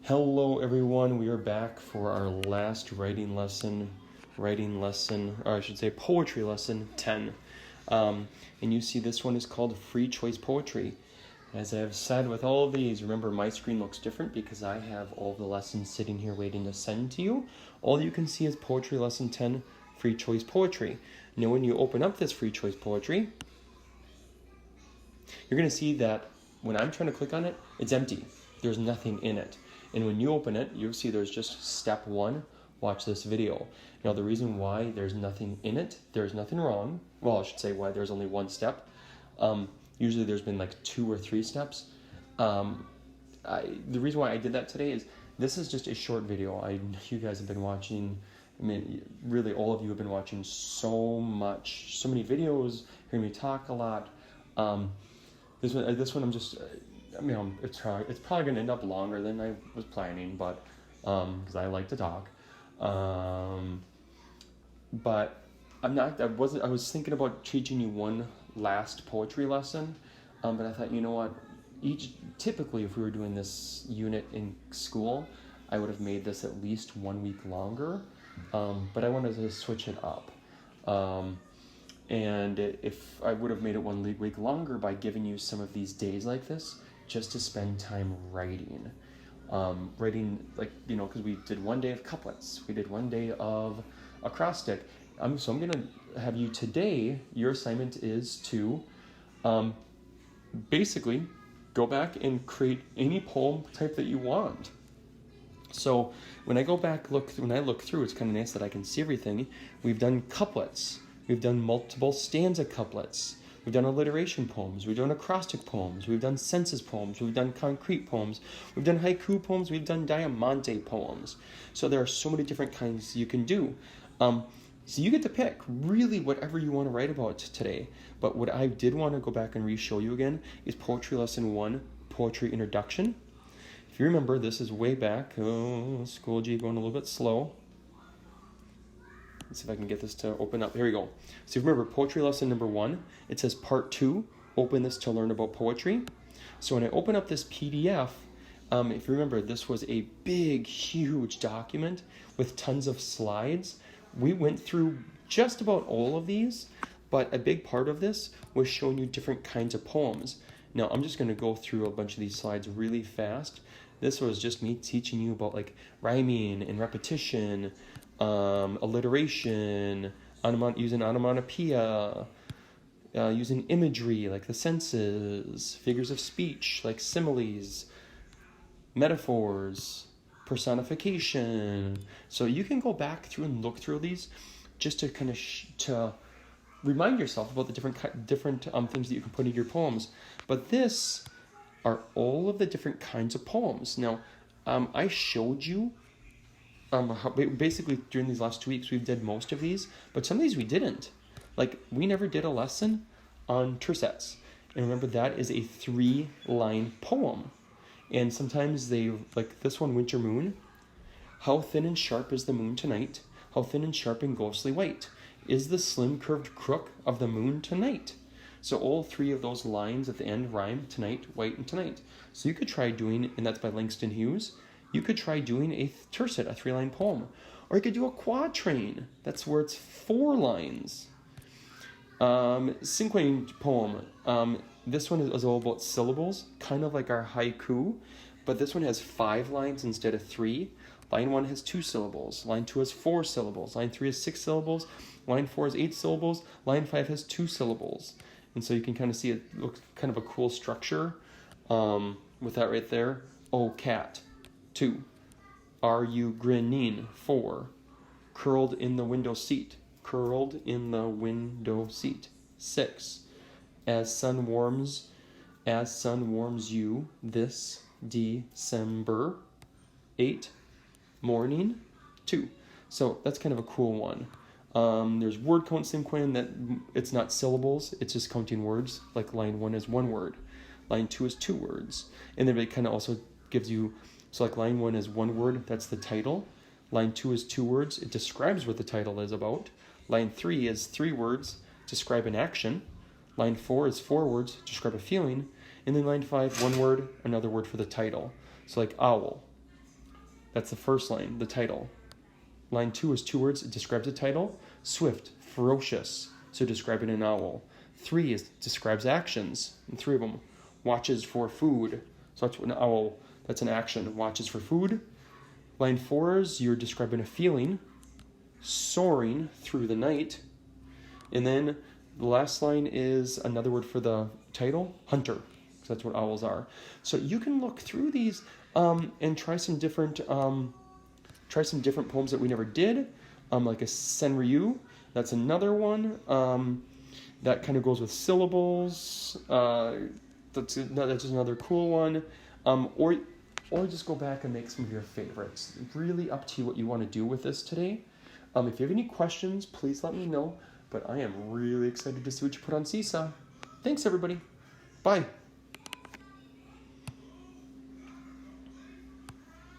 Hello everyone, we are back for our last writing lesson, or I should say poetry lesson 10. And you see this one is called Free Choice Poetry. As I have said with all of these, remember my screen looks different because I have all the lessons sitting here waiting to send to you. All you can see is Poetry Lesson 10, Free Choice Poetry. Now when you open up this Free Choice Poetry, you're going to see that when I'm trying to click on it, it's empty. There's nothing in it. And when you open it, you'll see there's just step 1, watch this video. Now the reason why there's nothing in it, there's nothing wrong. Well, I should say why there's only one step. Usually there's been like 2 or 3 steps. The reason why I did that today is this is just a short video. You guys have been watching, really all of you have been watching so many videos, hearing me talk a lot. This one I'm just, it's probably going to end up longer than I was planning, but, because I like to talk. But I was thinking about teaching you one last poetry lesson, but I thought, you know what, typically if we were doing this unit in school, I would have made this at least 1 week longer, but I wanted to switch it up. And if I would have made it 1 week longer by giving you some of these days like this, just to spend time writing. Writing, because we did 1 day of couplets, we did 1 day of acrostic. So I'm going to have you today, your assignment is to basically go back and create any poem type that you want. So when I go back, when I look through, it's kind of nice that I can see everything. We've done couplets. We've done multiple stanza couplets. We've done alliteration poems. We've done acrostic poems. We've done senses poems. We've done concrete poems. We've done haiku poems. We've done diamante poems. So there are so many different kinds you can do. So you get to pick really whatever you want to write about today. But what I did want to go back and re-show you again is Poetry Lesson 1, Poetry Introduction. If you remember, this is way back. Schoology going a little bit slow. Let's see if I can get this to open up. Here we go. So remember, poetry lesson number 1, it says part 2, open this to learn about poetry. So when I open up this PDF, if you remember, this was a big, huge document with tons of slides. We went through just about all of these, but a big part of this was showing you different kinds of poems. Now, I'm just going to go through a bunch of these slides really fast. This was just me teaching you about rhyming and repetition, alliteration, using onomatopoeia, using imagery like the senses, figures of speech like similes, metaphors, personification. So you can go back through and look through these just to kind of to remind yourself about the different things that you can put in your poems. But this are all of the different kinds of poems. Now, I showed you how, basically during these last 2 weeks we did most of these, but some of these we didn't. We never did a lesson on tercets. And remember, that is a 3-line poem. And sometimes they, like this one, Winter Moon. How thin and sharp is the moon tonight? How thin and sharp and ghostly white is the slim curved crook of the moon tonight? So all 3 of those lines at the end rhyme tonight, white, and tonight. So you could try doing, and that's by Langston Hughes, you could try doing a tercet, a 3-line poem. Or you could do a quatrain. That's where it's 4 lines. Cinquain poem. This one is all about syllables, kind of like our haiku, but this one has 5 lines instead of 3. Line 1 has 2 syllables. Line 2 has 4 syllables. Line 3 has 6 syllables. Line 4 has 8 syllables. Line 5 has 2 syllables. And so you can kind of see it looks kind of a cool structure with that right there. Oh, cat. 2. Are you grinning? 4. Curled in the window seat. Curled in the window seat. 6. As sun warms you this December. 8. Morning. 2. So that's kind of a cool one. There's word count cinquain that it's not syllables, it's just counting words. Like line 1 is 1 word. Line 2 is 2 words. And then it kind of also gives you, so like line 1 is 1 word, that's the title. Line 2 is 2 words, it describes what the title is about. Line 3 is 3 words, describe an action. Line 4 is 4 words, describe a feeling. And then line 5, 1 word, another word for the title. So like owl, That's the first line, the title. Line 2 is 2 words. It describes the title. Swift, ferocious, so describing an owl. 3 describes actions, and 3 of them. Watches for food, so that's an owl. That's an action. Watches for food. Line 4 is you're describing a feeling. Soaring through the night. And then the last line is another word for the title, hunter. So that's what owls are. So you can look through these and try some different poems that we never did, like a Senryu. That's another one that kind of goes with syllables. That's just another cool one. Or just go back and make some of your favorites. Really up to you what you want to do with this today. If you have any questions, please let me know. But I am really excited to see what you put on Seesaw. Thanks, everybody. Bye.